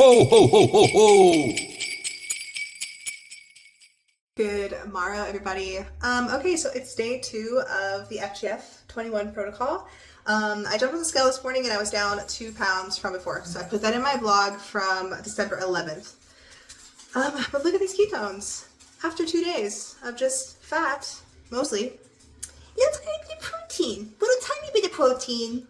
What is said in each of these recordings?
Ho, ho, ho, ho, ho! Good morrow, everybody. Okay, so it's day 2 of the FGF 21 protocol. I jumped on the scale this morning and I was down 2 pounds from before. So I put that in my blog from December 11th. But look at these ketones. After 2 days of just fat, mostly, little tiny bit of protein. Little tiny bit of protein.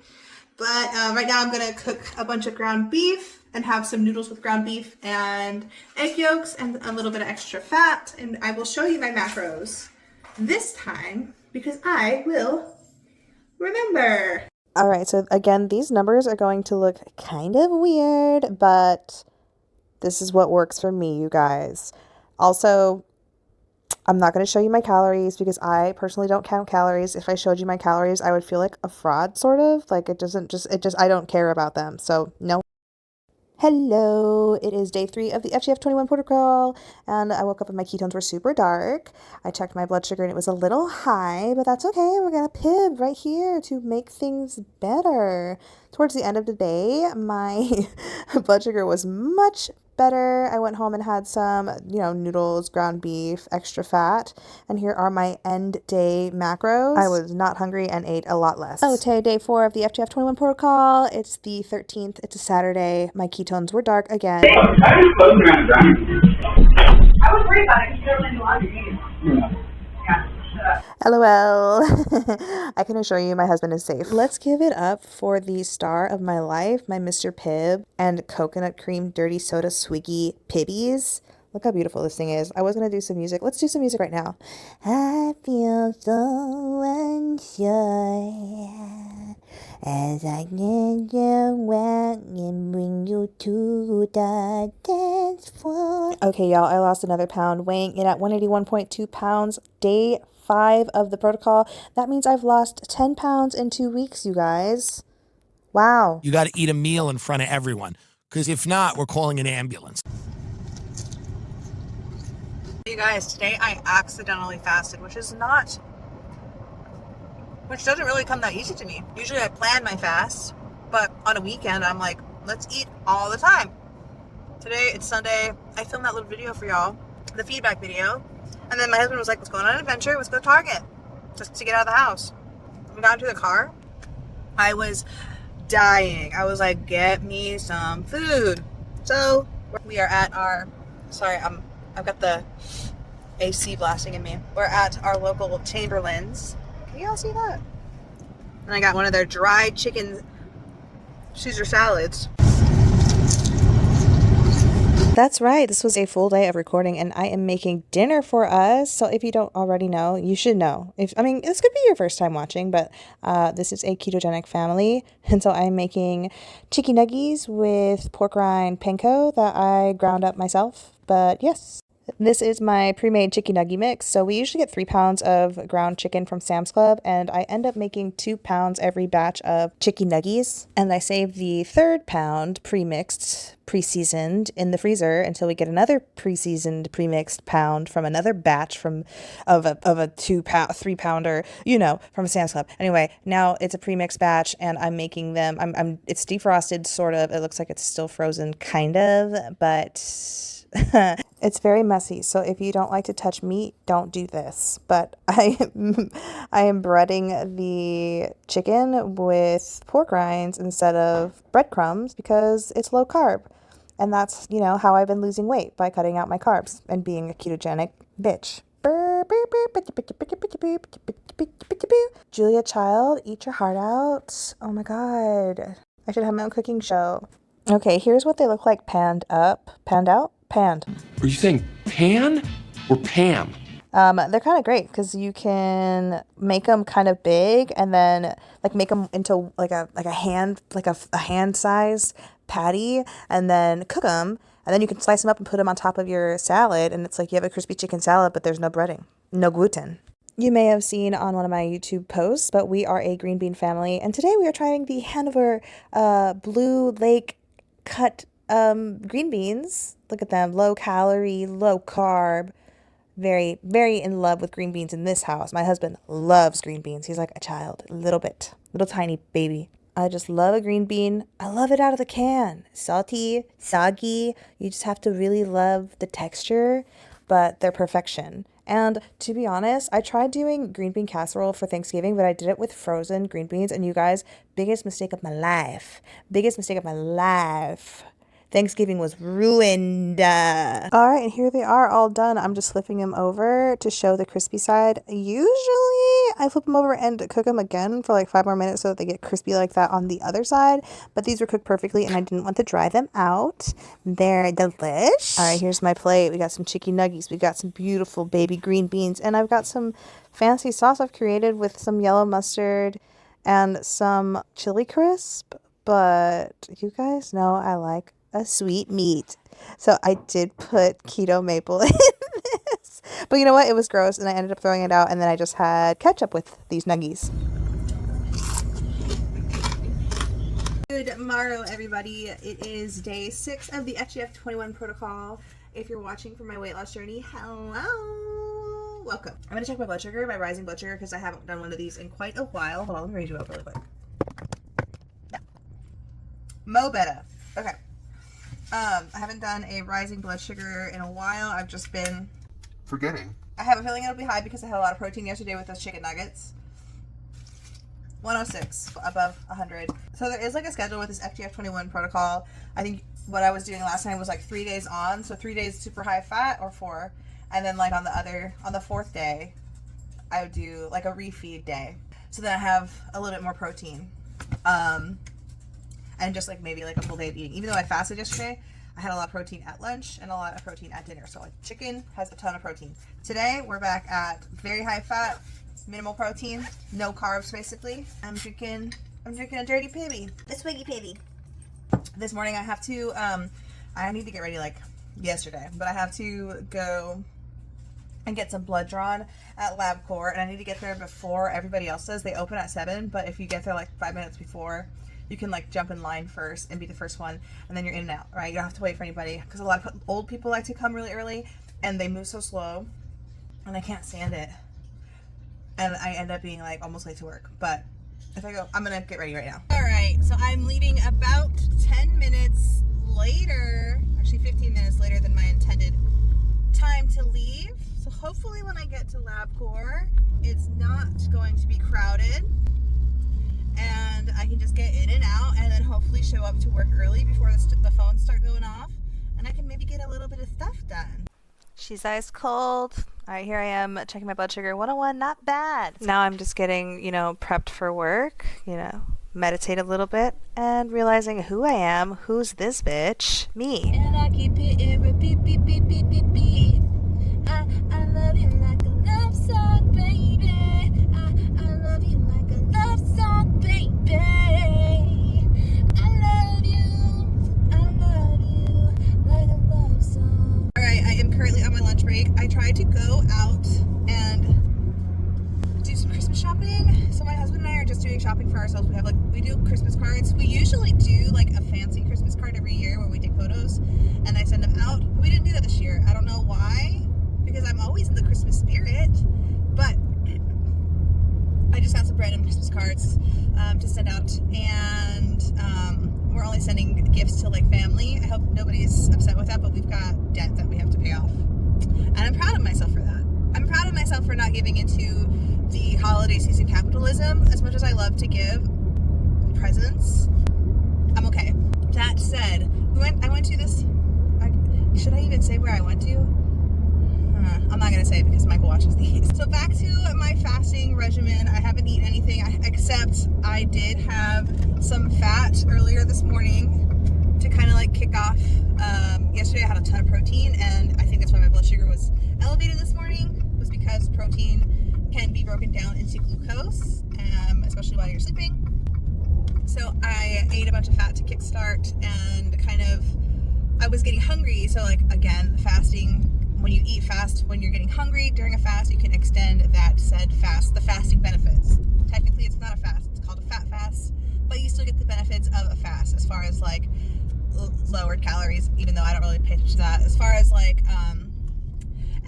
But right now I'm going to cook a bunch of ground beef and have some noodles with ground beef and egg yolks and a little bit of extra fat. And I will show you my macros this time because I will remember. All right, so again, these numbers are going to look kind of weird, but this is what works for me, you guys. Also, I'm not going to show you my calories because I personally don't count calories. If I showed you my calories, I would feel like a fraud, sort of. Like I don't care about them. So no. Hello, it is day 3 of the FGF 21 protocol, and I woke up and my ketones were super dark. I checked my blood sugar and it was a little high, but that's okay. We're gonna pib right here to make things better. Towards the end of the day, my blood sugar was much better. I went home and had some, noodles, ground beef, extra fat, and here are my end day macros. I was not hungry and ate a lot less. Oh, today, day 4 of the FGF 21 protocol. It's the 13th. It's a Saturday. My ketones were dark again. I was floating around drowning. I was worried about it because you're in laundry. Yeah. LOL. I can assure you my husband is safe. Let's give it up for the star of my life, my Mr. Pibb and coconut cream dirty soda swiggy pibbies. Look how beautiful this thing is. I was going to do some music. Let's do some music right now. I feel so unsure as I get you out and bring you to the dance floor. Okay, y'all, I lost another pound, weighing in at 181.2 pounds. Day 5 of the protocol. That means I've lost 10 pounds in 2 weeks, you guys. Wow. You got to eat a meal in front of everyone, because if not, we're calling an ambulance. You guys, today I accidentally fasted, which doesn't really come that easy to me. Usually I plan my fast, but on a weekend I'm like, let's eat all the time. Today it's Sunday. I filmed that little video for y'all, the feedback video. And then my husband was like, let's go on an adventure. Let's go to Target just to get out of the house. We got into the car. I was dying. I was like, get me some food. So we are at our, I've got the AC blasting in me. We're at our local Chamberlain's. Can y'all see that? And I got one of their dried chicken Caesar salads. That's right. This was a full day of recording and I am making dinner for us. So if you don't already know, you should know. This could be your first time watching, but this is a ketogenic family. And so I'm making chicken nuggies with pork rind panko that I ground up myself. But yes, this is my pre-made chicken nugget mix. So we usually get 3 pounds of ground chicken from Sam's Club, and I end up making 2 pounds every batch of chicken nuggies. And I save the 3rd pound pre-mixed, pre-seasoned in the freezer until we get another pre-seasoned, pre-mixed pound from another batch of a 3-pounder, from Sam's Club. Anyway, now it's a pre-mixed batch, and I'm making them. It's defrosted, sort of. It looks like it's still frozen, kind of, but. It's very messy, so if you don't like to touch meat, don't do this. But I am breading the chicken with pork rinds instead of breadcrumbs because it's low carb. And that's, how I've been losing weight, by cutting out my carbs and being a ketogenic bitch. Julia Child, eat your heart out. Oh my God. I should have my own cooking show. Okay, here's what they look like panned up. Panned out? Panned. Are you saying pan or Pam? They're kind of great because you can make them kind of big and then make them into a hand-sized patty and then cook them, and then you can slice them up and put them on top of your salad, and it's like you have a crispy chicken salad, but there's no breading, no gluten. You may have seen on one of my YouTube posts, but we are a green bean family, and today we are trying the Hanover Blue Lake cut green beans. Look at them, low calorie, low carb. Very, very in love with green beans in this house. My husband loves green beans. He's like a child, little tiny baby. I just love a green bean. I love it out of the can. Salty, soggy. You just have to really love the texture, but they're perfection. And to be honest, I tried doing green bean casserole for Thanksgiving, but I did it with frozen green beans. And you guys, biggest mistake of my life. Biggest mistake of my life. Thanksgiving was ruined. All right, and here they are all done. I'm just flipping them over to show the crispy side. Usually I flip them over and cook them again for like 5 more minutes so that they get crispy like that on the other side. But these were cooked perfectly and I didn't want to dry them out. They're delish. All right, here's my plate. We got some chicken nuggies. We got some beautiful baby green beans. And I've got some fancy sauce I've created with some yellow mustard and some chili crisp. But you guys know I like a sweet meat, so I did put keto maple in this, but you know what, it was gross and I ended up throwing it out, and then I just had ketchup with these nuggies. Good morrow, everybody. It is day 6 of the FGF 21 protocol. If you're watching from my weight loss journey, hello, welcome. I'm gonna check my blood sugar, my rising blood sugar, because I haven't done one of these in quite a while. Hold on, let me read you up really quick. Yeah, mo better. Okay. I haven't done a rising blood sugar in a while. I've just been forgetting. I have a feeling it'll be high because I had a lot of protein yesterday with those chicken nuggets. 106, above 100. So there is like a schedule with this FGF 21 protocol. I think what I was doing last time was like 3 days on, so 3 days super high fat, or 4, and then like on the 4th day, I would do like a refeed day. So then I have a little bit more protein. And just like maybe like a full day of eating. Even though I fasted yesterday, I had a lot of protein at lunch and a lot of protein at dinner. So like chicken has a ton of protein. Today we're back at very high fat, minimal protein, no carbs basically. I'm drinking a dirty pibby, a swiggy pibby. This morning I have to I need to get ready like yesterday, but I have to go and get some blood drawn at LabCorp, and I need to get there before everybody else does. They open at 7, but if you get there like 5 minutes before, you can like jump in line first and be the first one, and then you're in and out, right? You don't have to wait for anybody, because a lot of old people like to come really early and they move so slow and I can't stand it, and I end up being like almost late to work. But if I go, I'm gonna get ready right now. All right, so I'm leaving about 10 minutes later, actually 15 minutes later than my intended time to leave. So hopefully when I get to LabCorp, it's not going to be crowded, and I can just get in and out, and then hopefully show up to work early before the phones start going off, and I can maybe get a little bit of stuff done. She's ice cold. All right, here I am checking my blood sugar. 101, not bad. Now I'm just getting, prepped for work, meditate a little bit, and realizing who I am. Who's this bitch? Me. And I keep it repeat, beep, beep, beep, beep, beep. I love you like a love song, baby. I love you like a love song, baby. I love you like a love song. All right, I am currently on my lunch break. I tried to go out and do some Christmas shopping. So my husband and I are just doing shopping for ourselves. We do Christmas cards. We usually do like a fancy Christmas card every year where we take photos and I send them out. But we didn't do that this year. I don't know why, because I'm always in the Christmas spirit, but I just got some random Christmas cards to send out, and we're only sending gifts to like family. I hope nobody's upset with that, but we've got debt that we have to pay off, and I'm proud of myself for that. I'm proud of myself for not giving into the holiday season capitalism. As much as I love to give presents, I'm okay. That said, I went to this, should I even say where I went to? I'm not going to say it because Michael watches these. So back to my fasting regimen. I haven't eaten anything except I did have some fat earlier this morning to kind of like kick off. Yesterday I had a ton of protein, and I think that's why my blood sugar was elevated this morning, was because protein can be broken down into glucose, especially while you're sleeping. So I ate a bunch of fat to kickstart, and I was getting hungry. So like, again, fasting, when you eat fast, when you're getting hungry during a fast, you can extend that said fast, the fasting benefits. Technically it's not a fast, it's called a fat fast, but you still get the benefits of a fast as far as like lowered calories, even though I don't really pay attention to that. As far as like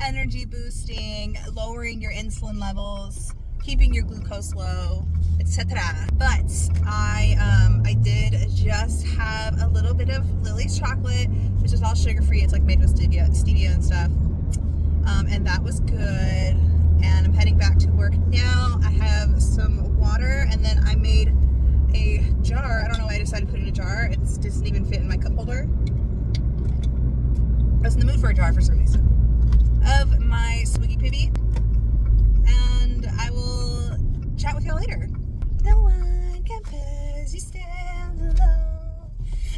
energy boosting, lowering your insulin levels, keeping your glucose low, etc. But I did just have a little bit of Lily's chocolate, which is all sugar-free. It's like made with stevia and stuff. And that was good. And I'm heading back to work now. I have some water, and then I made a jar. I don't know why I decided to put it in a jar. It doesn't even fit in my cup holder. I was in the mood for a jar for some reason. Of my Swiggy Pibby. And I will chat with y'all later. No one compares, you stand alone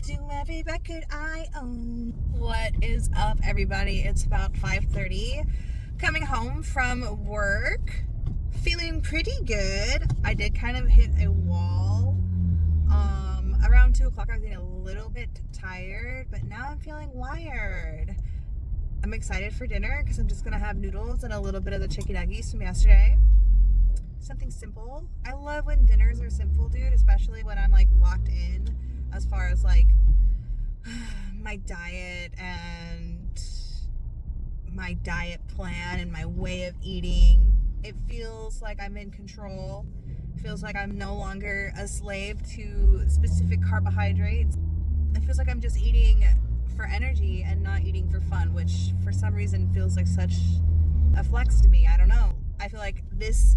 to every record I own. What is up, everybody? It's about 5:30. Coming home from work. Feeling pretty good. I did kind of hit a wall. Around 2 o'clock I was getting a little bit tired, but now I'm feeling wired. I'm excited for dinner because I'm just gonna have noodles and a little bit of the chicken nuggies from yesterday. Something simple. I love when dinners are simple, dude, especially when I'm like locked in as far as like my diet and my diet plan and my way of eating. It feels like I'm in control. It feels like I'm no longer a slave to specific carbohydrates. It feels like I'm just eating for energy and not eating for fun, which for some reason feels like such a flex to me. I don't know. I feel like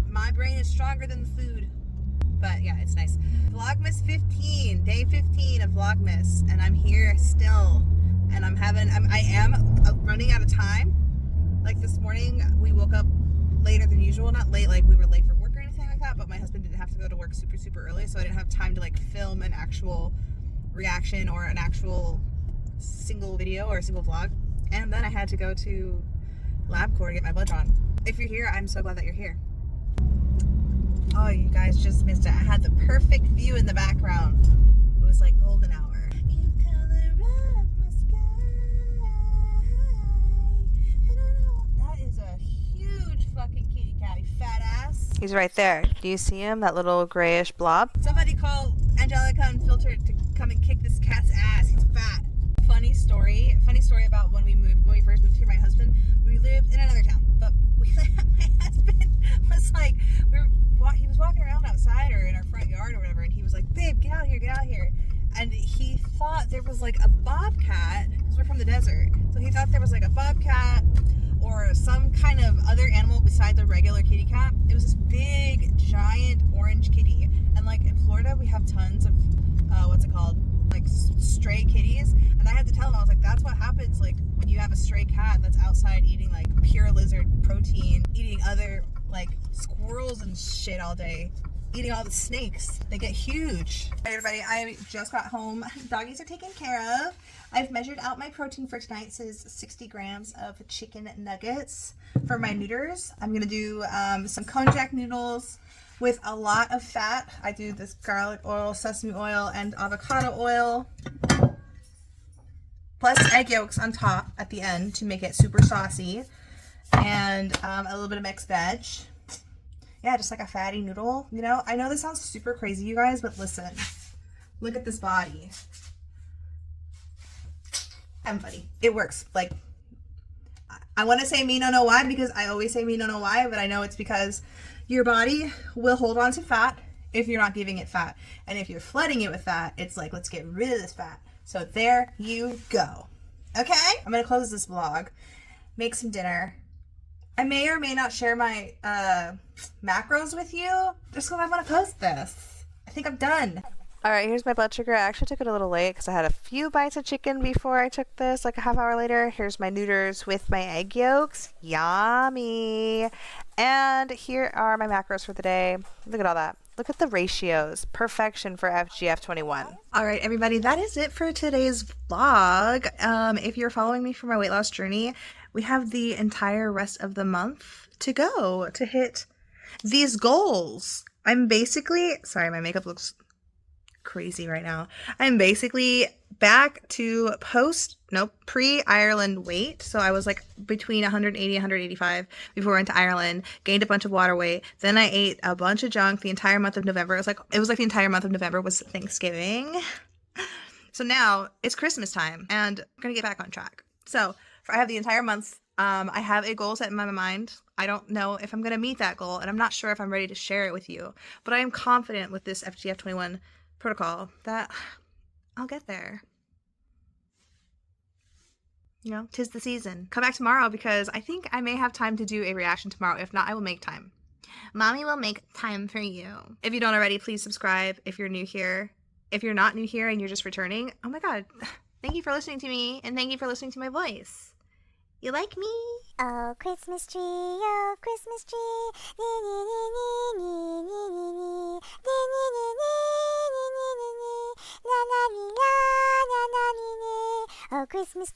my brain is stronger than the food. But yeah, it's nice. Vlogmas 15, day 15 of Vlogmas, and I'm here still. And I am running out of time. Like this morning, we woke up later than usual. Not late, like we were late for work or anything like that, but my husband didn't have to go to work super, super early, so I didn't have time to like film an actual reaction or an actual single video or a single vlog. And then I had to go to LabCorp to get my blood drawn. If you're here, I'm so glad that you're here. Oh, you guys just missed it. I had the perfect view in the background. It was like golden hour. You color up my sky. That is a huge fucking kitty cat, you fat ass. He's right there. Do you see him? That little grayish blob? Somebody call Angelica Unfiltered to come and kick this cat's ass. He's fat. Funny story about when we first moved here. My husband, we lived in another town, but my husband was like, he was walking around outside or in our front yard or whatever, and he was like, babe, get out here. And he thought there was like a bobcat, because we're from the desert, so he thought there was like a bobcat or some kind of other animal besides a regular kitty cat. It was this big, giant orange kitty. And like in Florida, we have tons of, like stray kitties. And I had to tell him, I was like, that's what happens like when you have a stray cat that's outside eating like pure lizard protein, eating other like squirrels and shit all day, eating all the snakes. They get huge. Hey everybody, I just got home. Doggies are taken care of. I've measured out my protein for tonight. It says 60 grams of chicken nuggets for my noodles. I'm gonna do some konjac noodles with a lot of fat. I do this garlic oil, sesame oil, and avocado oil, plus egg yolks on top at the end to make it super saucy, and a little bit of mixed veg. Yeah, just like a fatty noodle, you know? I know this sounds super crazy, you guys, but listen. Look at this body. I'm funny. It works. Like, I want to say me no know why, because I always say me no know why, but I know it's because your body will hold on to fat if you're not giving it fat. And if you're flooding it with fat, it's like, let's get rid of this fat. So there you go. Okay? I'm going to close this vlog, make some dinner. I may or may not share my macros with you just because I want to post this. I think I'm done. All right, here's my blood sugar. I actually took it a little late because I had a few bites of chicken before I took this, like a half hour later. Here's my noodles with my egg yolks. Yummy. And here are my macros for the day. Look at all that. Look at the ratios. Perfection for FGF 21. All right, everybody, that is it for today's vlog. If you're following me for my weight loss journey, we have the entire rest of the month to go to hit these goals. I'm basically, sorry, my makeup looks crazy right now. I'm basically back to pre-Ireland weight. So I was like between 180 185 before I went to Ireland, gained a bunch of water weight. Then I ate a bunch of junk the entire month of November. It was like the entire month of November was Thanksgiving. So now it's Christmas time and I'm gonna get back on track. So I have the entire month I have a goal set in my mind. I don't know if I'm going to meet that goal, and I'm not sure if I'm ready to share it with you. But I am confident with this FGF 21 protocol that I'll get there. You know, 'tis the season. Come back tomorrow because I think I may have time to do a reaction tomorrow. If not, I will make time. Mommy will make time for you. If you don't already, please subscribe if you're new here. If you're not new here and you're just returning, oh my God, thank you for listening to me and thank you for listening to my voice. You like me? Oh, Christmas tree, oh, Christmas tree. Nee, nee, nee, nee, nee, nee, nee, nee, nee, nee, nee, nee, nee, nee, nee. La la nee, la, la la nee, nee. Oh, Christmas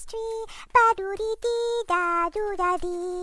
tree, ba doo dee dee da doo da dee.